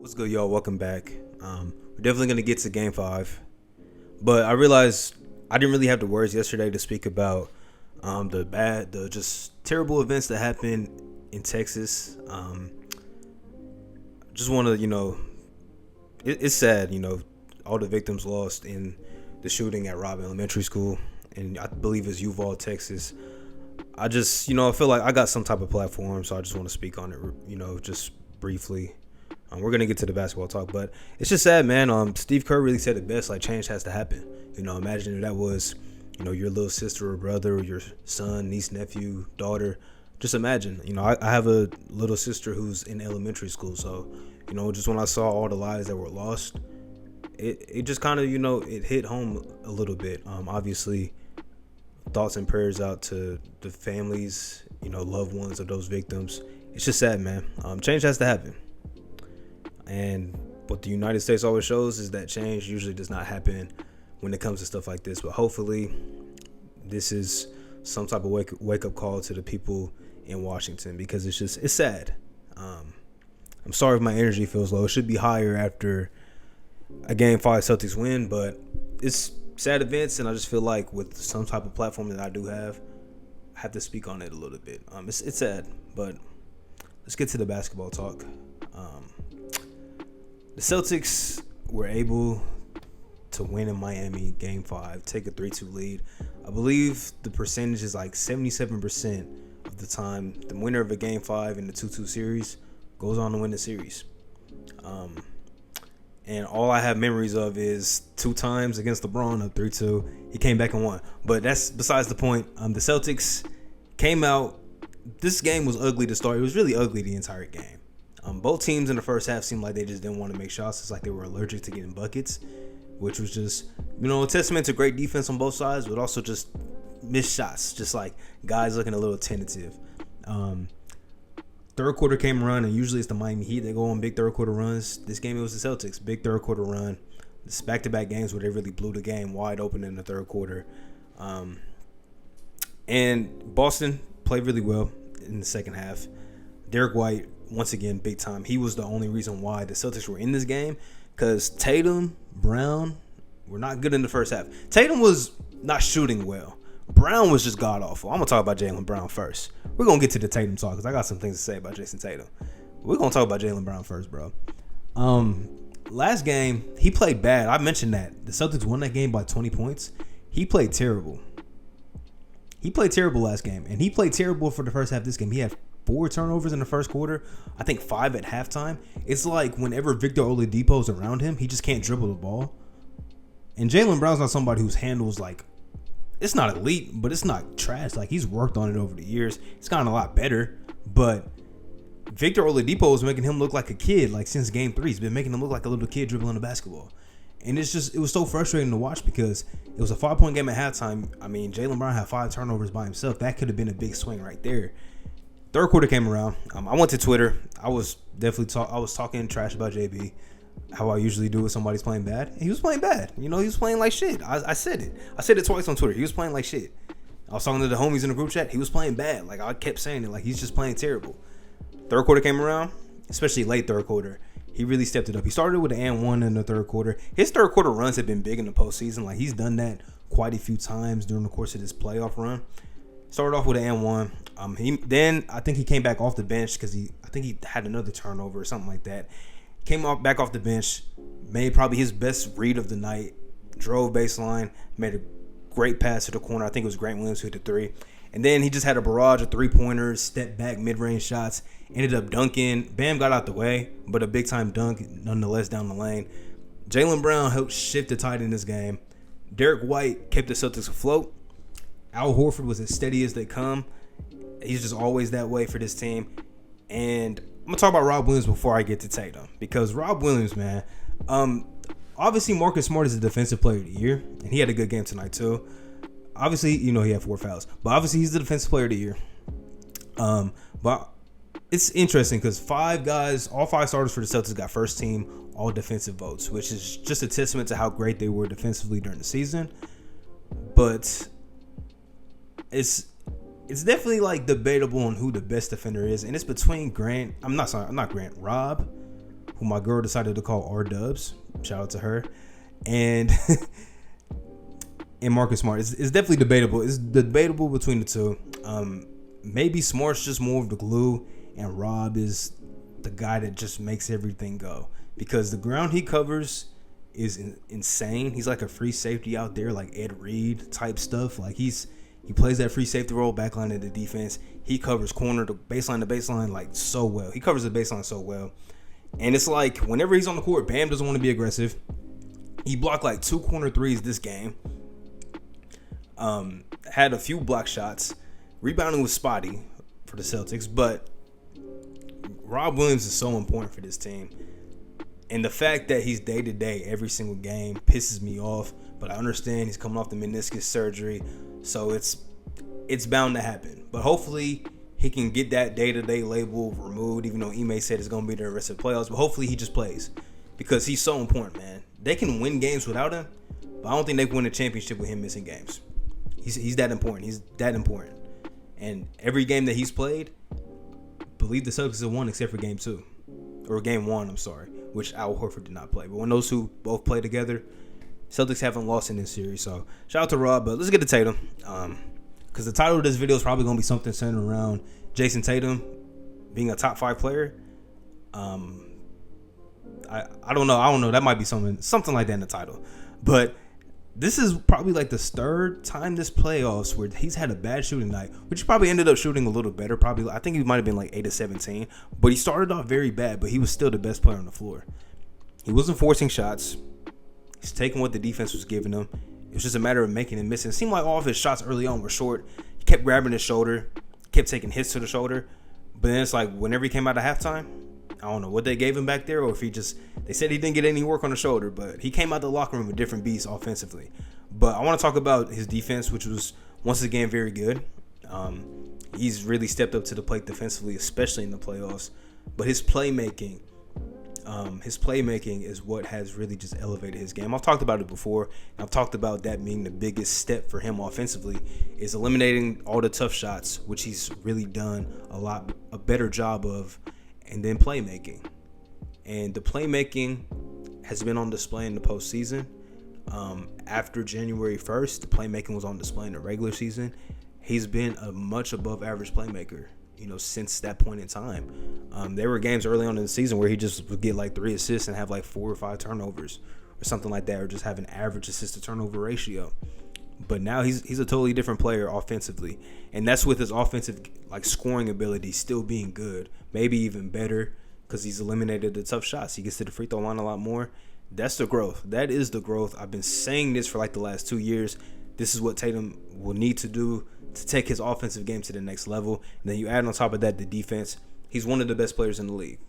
What's good, y'all? Welcome back. We're definitely gonna get to Game 5, but I realized I didn't really have the words yesterday to speak about the just terrible events that happened in Texas. Just want to, it's sad, all the victims lost in the shooting at Robb Elementary School, and I believe it's Uvalde, Texas. I just, I feel like I got some type of platform, so I just want to speak on it, just briefly. We're gonna get to the basketball talk, but it's just sad, man. Steve Kerr really said it best. Like, change has to happen. Imagine if that was, your little sister or brother or your son, niece, nephew, daughter. Just imagine. I have a little sister who's in elementary school, so just when I saw all the lives that were lost, it just kind of it hit home a little bit. Obviously, thoughts and prayers out to the families, loved ones of those victims. It's just sad, man. Change has to happen. And what the United States always shows is that change usually does not happen when it comes to stuff like this. But hopefully this is some type of wake up call to the people in Washington, because it's sad. I'm sorry if my energy feels low. It should be higher after a Game 5 Celtics win, but it's sad events, and I just feel like with some type of platform that I do have, I have to speak on it a little bit. It's sad, but let's get to the basketball talk. The Celtics were able to win in Miami Game 5, take a 3-2 lead. I believe the percentage is like 77% of the time. The winner of a Game 5 in the 2-2 series goes on to win the series. And all I have memories of is 2 times against LeBron up 3-2. He came back and won. But that's besides the point. The Celtics came out. This game was ugly to start. It was really ugly the entire game. Both teams in the first half seemed like they just didn't want to make shots. It's like they were allergic to getting buckets, which was just, a testament to great defense on both sides, but also just missed shots, just like guys looking a little tentative. Third quarter came around, and usually it's the Miami Heat that go on big third quarter runs. This game, it was the Celtics, big third quarter run. It's back-to-back games where they really blew the game wide open in the third quarter. And Boston played really well in the second half. Derek White, once again, big time. He was the only reason why the Celtics were in this game, because Tatum, Brown were not good in the first half. Tatum was not shooting well. Brown was just god-awful. I'm going to talk about Jaylen Brown first. We're going to get to the Tatum talk because I got some things to say about Jayson Tatum. We're going to talk about Jaylen Brown first, bro. Last game, he played bad. I mentioned that. The Celtics won that game by 20 points. He played terrible. He played terrible last game, and he played terrible for the first half of this game. He had 4 turnovers in the first quarter. I think 5 at halftime. It's like whenever Victor Oladipo is around him, he just can't dribble the ball. And Jaylen Brown's not somebody whose handles, like, it's not elite, but it's not trash. Like, he's worked on it over the years. It's gotten a lot better. But Victor Oladipo is making him look like a kid, like, since Game 3. He's been making him look like a little kid dribbling the basketball. And it was so frustrating to watch because it was a 5-point game at halftime. I mean, Jaylen Brown had 5 turnovers by himself. That could have been a big swing right there. Third quarter came around. I went to Twitter. I was talking trash about JB, how I usually do if somebody's playing bad. And he was playing bad. He was playing like shit. I said it. I said it twice on Twitter. He was playing like shit. I was talking to the homies in the group chat. He was playing bad. Like, I kept saying it. Like, he's just playing terrible. Third quarter came around, especially late third quarter. He really stepped it up. He started with an and one in the third quarter. His third quarter runs have been big in the postseason. Like, he's done that quite a few times during the course of this playoff run. Started off with an and one. Then I think he came back off the bench because I think he had another turnover or something like that. Came back off the bench, made probably his best read of the night. Drove baseline, made a great pass to the corner. I think it was Grant Williams who hit the 3. And then he just had a barrage of 3-pointers, step back, mid-range shots. Ended up dunking. Bam got out the way, but a big-time dunk nonetheless down the lane. Jaylen Brown helped shift the tide in this game. Derek White kept the Celtics afloat. Al Horford was as steady as they come. He's just always that way for this team. And I'm going to talk about Rob Williams before I get to Tatum. Because Rob Williams, man, obviously Marcus Smart is the defensive player of the year. And he had a good game tonight too. Obviously, he had 4 fouls. But obviously he's the defensive player of the year. But it's interesting because all 5 starters for the Celtics got first team all defensive votes, which is just a testament to how great they were defensively during the season. But it's definitely like debatable on who the best defender is, and it's between Rob, who my girl decided to call R-Dubs. Shout out to her. And and Marcus Smart. It's definitely debatable. It's debatable between the two. Maybe Smart's just more of the glue, and Rob is the guy that just makes everything go. Because the ground he covers is insane. He's like a free safety out there, like Ed Reed type stuff. Like he plays that free safety role, backline of the defense. He covers corner to baseline like so well. He covers the baseline so well. And it's like whenever he's on the court, Bam doesn't want to be aggressive. He blocked like 2 corner threes this game. Had a few block shots. Rebounding was spotty for the Celtics, but Rob Williams is so important for this team. And the fact that he's day-to-day every single game pisses me off, but I understand he's coming off the meniscus surgery, so it's bound to happen. But hopefully he can get that day-to-day label removed, even though Ime said it's going to be the rest of the playoffs. But hopefully he just plays because he's so important, man. They can win games without him, but I don't think they can win a championship with him missing games. He's that important. He's that important. And every game that he's played, believe the Celtics have won except for game 2. Or game 1, I'm sorry, which Al Horford did not play. But when those two both play together, Celtics haven't lost in this series. So shout out to Rob, but let's get to Tatum. Because the title of this video is probably going to be something centered around Jayson Tatum being a top 5 player. I don't know. That might be something like that in the title. But this is probably like the third time this playoffs where he's had a bad shooting night, which he probably ended up shooting a little better. Probably, I think he might have been like 8 of 17, but he started off very bad, but he was still the best player on the floor. He wasn't forcing shots. He's taking what the defense was giving him. It was just a matter of making and missing. It seemed like all of his shots early on were short. He kept grabbing his shoulder, kept taking hits to the shoulder, but then it's like whenever he came out of halftime, I don't know what they gave him back there, or if they said he didn't get any work on the shoulder, but he came out the locker room a different beast offensively. But I want to talk about his defense, which was once again very good. He's really stepped up to the plate defensively, especially in the playoffs. But his playmaking is what has really just elevated his game. I've talked about it before. I've talked about that being the biggest step for him offensively is eliminating all the tough shots, which he's really done a better job of. And then playmaking. And the playmaking has been on display in the postseason. After January 1st, the playmaking was on display in the regular season. He's been a much above average playmaker, since that point in time. There were games early on in the season where he just would get like 3 assists and have like 4 or 5 turnovers or something like that, or just have an average assist to turnover ratio. But now he's a totally different player offensively. And that's with his offensive scoring ability still being good. Maybe even better because he's eliminated the tough shots. He gets to the free throw line a lot more. That's the growth. That is the growth. I've been saying this for the last 2 years. This is what Tatum will need to do to take his offensive game to the next level. And then you add on top of that the defense. He's one of the best players in the league.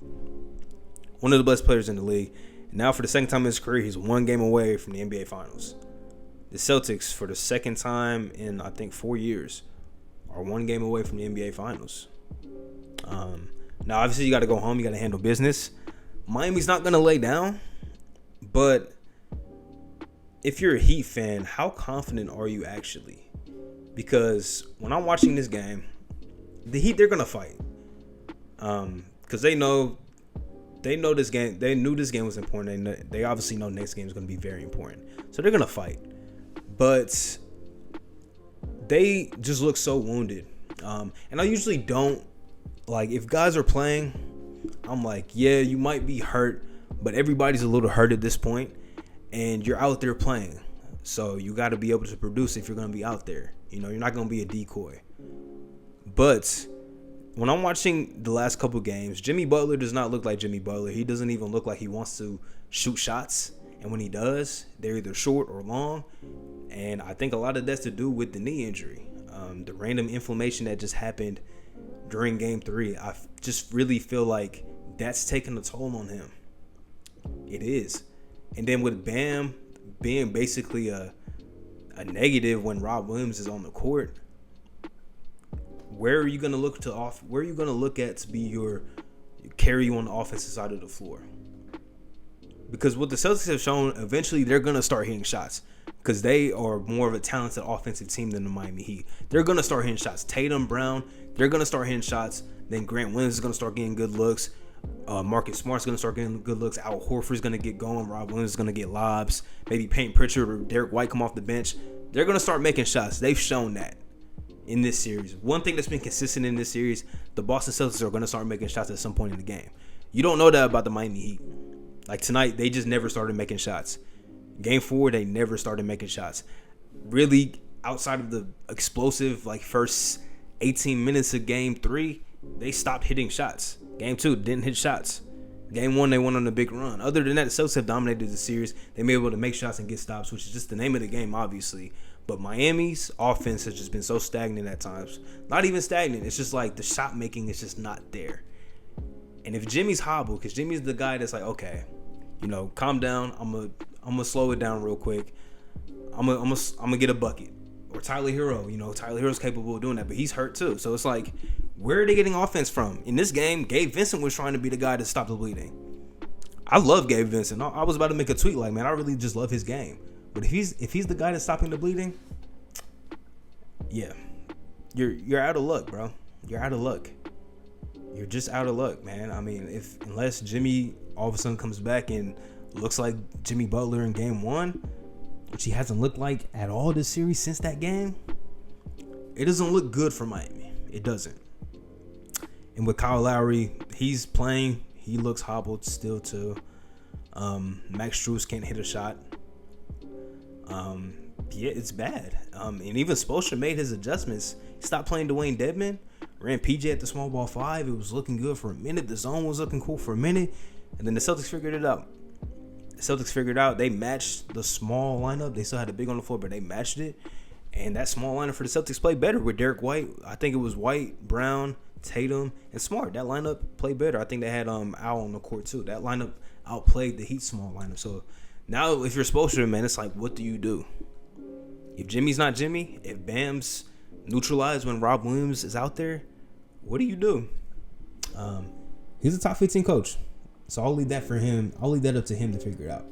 One of the best players in the league. And now for the second time in his career, he's 1 game away from the NBA Finals. The Celtics, for the second time in, I think, 4 years, are 1 game away from the NBA Finals. Now, obviously, you got to go home. You got to handle business. Miami's not going to lay down. But if you're a Heat fan, how confident are you actually? Because when I'm watching this game, the Heat, they're going to fight. Because they know this game. They knew this game was important. They obviously know next game is going to be very important. So they're going to fight. But they just look so wounded. And I usually don't, if guys are playing, I'm like, yeah, you might be hurt, but everybody's a little hurt at this point, and you're out there playing. So you got to be able to produce if you're going to be out there. You're not going to be a decoy. But when I'm watching the last couple games, Jimmy Butler does not look like Jimmy Butler. He doesn't even look like he wants to shoot shots. And when he does, they're either short or long. And I think a lot of that's to do with the knee injury. The random inflammation that just happened during Game 3. I just really feel like that's taking a toll on him. It is. And then with Bam being basically a negative when Rob Williams is on the court, where are you going to look at to be your carry you on the offensive side of the floor? Because what the Celtics have shown, eventually they're going to start hitting shots because they are more of a talented offensive team than the Miami Heat. They're going to start hitting shots. Tatum, Brown, they're going to start hitting shots. Then Grant Williams is going to start getting good looks. Marcus Smart's going to start getting good looks. Al Horford's going to get going. Rob Williams is going to get lobs. Maybe Peyton Pritchard or Derek White come off the bench. They're going to start making shots. They've shown that in this series. One thing that's been consistent in this series, the Boston Celtics are going to start making shots at some point in the game. You don't know that about the Miami Heat. Like tonight, they just never started making shots. Game 4, they never started making shots. Really, outside of the explosive first 18 minutes of Game 3, they stopped hitting shots. Game 2 didn't hit shots. Game 1, they went on a big run. Other than that, the Celtics have dominated the series. They may be able to make shots and get stops, which is just the name of the game, obviously. But Miami's offense has just been so stagnant at times. Not even stagnant. It's just like the shot making is just not there. And if Jimmy's hobbled, because Jimmy's the guy that's like, okay, calm down. I'm gonna slow it down real quick. I'm gonna get a bucket. Or Tyler Hero, Tyler Hero's capable of doing that, but he's hurt too. So it's like, where are they getting offense from? In this game, Gabe Vincent was trying to be the guy to stop the bleeding. I love Gabe Vincent. I was about to make a tweet like, man, I really just love his game. But if he's the guy that's stopping the bleeding, yeah, you're out of luck, bro. You're out of luck. You're just out of luck, man. I mean, unless Jimmy all of a sudden comes back and looks like Jimmy Butler in Game 1, which he hasn't looked like at all this series since that game, it doesn't look good for Miami. It doesn't. And with Kyle Lowry, he's playing. He looks hobbled still too. Max Strus can't hit a shot. Yeah, it's bad. And even Spoelstra made his adjustments. He stopped playing Dwayne Dedmon. Ran PJ at the small ball 5. It was looking good for a minute. The zone was looking cool for a minute. And then the Celtics figured it out. They matched the small lineup. They still had a big on the floor, but they matched it. And that small lineup for the Celtics played better with Derek White. I think it was White, Brown, Tatum, and Smart. That lineup played better. I think they had Al on the court too. That lineup outplayed the Heat small lineup. So now if you're Spoelstra, man, it's like, what do you do? If Jimmy's not Jimmy, if Bam's neutralized when Rob Williams is out there, what do you do? He's a top 15 coach. So I'll leave that for him. I'll leave that up to him to figure it out.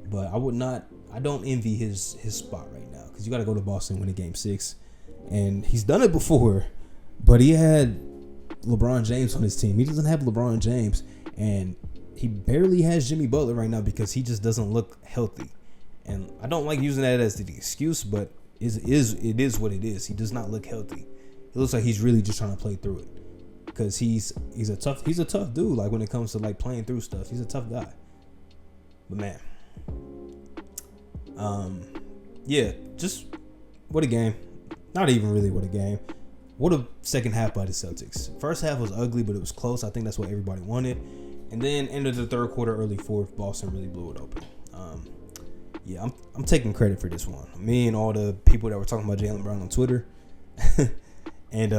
But I don't envy his spot right now, because you got to go to Boston and win a Game 6. And he's done it before, but he had LeBron James on his team. He doesn't have LeBron James, and he barely has Jimmy Butler right now because he just doesn't look healthy. And I don't like using that as the excuse, but it is what it is. He does not look healthy. It looks like he's really just trying to play through it, because he's a tough dude. Like when it comes to playing through stuff, he's a tough guy. But man, yeah, just what a game. Not even really what a game. What a second half by the Celtics. First half was ugly, but it was close. I think that's what everybody wanted. And then end of the third quarter, early fourth, Boston really blew it open. Yeah, I'm taking credit for this one. Me and all the people that were talking about Jaylen Brown on Twitter. And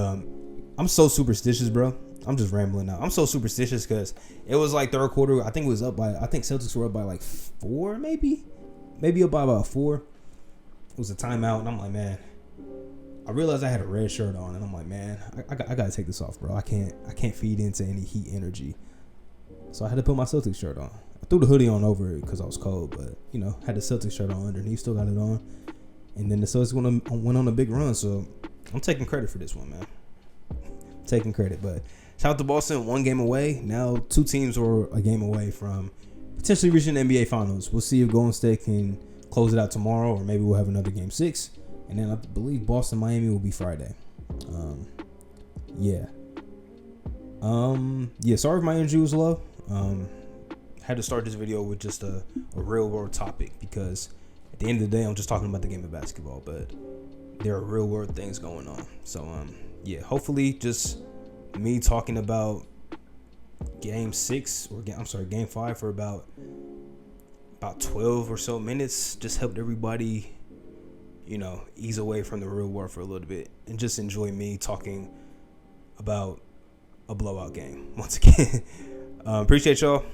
I'm so superstitious, bro. I'm just rambling now. I'm so superstitious because it was third quarter. I think Celtics were up by 4, maybe up by about 4. It was a timeout, and I'm like, man, I realized I had a red shirt on, and I'm like, man, I gotta take this off, bro. I can't feed into any Heat energy, so I had to put my Celtics shirt on. I threw the hoodie on over it because I was cold, but had the Celtics shirt on underneath, still got it on, and then the Celtics went on a big run. So I'm taking credit for this one, man. Taking credit, but shout out to Boston, 1 game away. Now 2 teams are a game away from potentially reaching the NBA Finals. We'll see if Golden State can close it out tomorrow, or maybe we'll have another Game 6. And then I believe Boston-Miami will be Friday. Yeah, sorry if my energy was low. Had to start this video with just a real world topic, because at the end of the day, I'm just talking about the game of basketball, but there are real world things going on. So, yeah, hopefully just me talking about Game 5 for about 12 or so minutes just helped everybody, ease away from the real world for a little bit and just enjoy me talking about a blowout game once again. Appreciate y'all.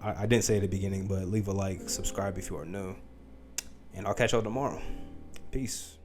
I didn't say it at the beginning, but leave a like, subscribe if you are new, and I'll catch y'all tomorrow. Peace.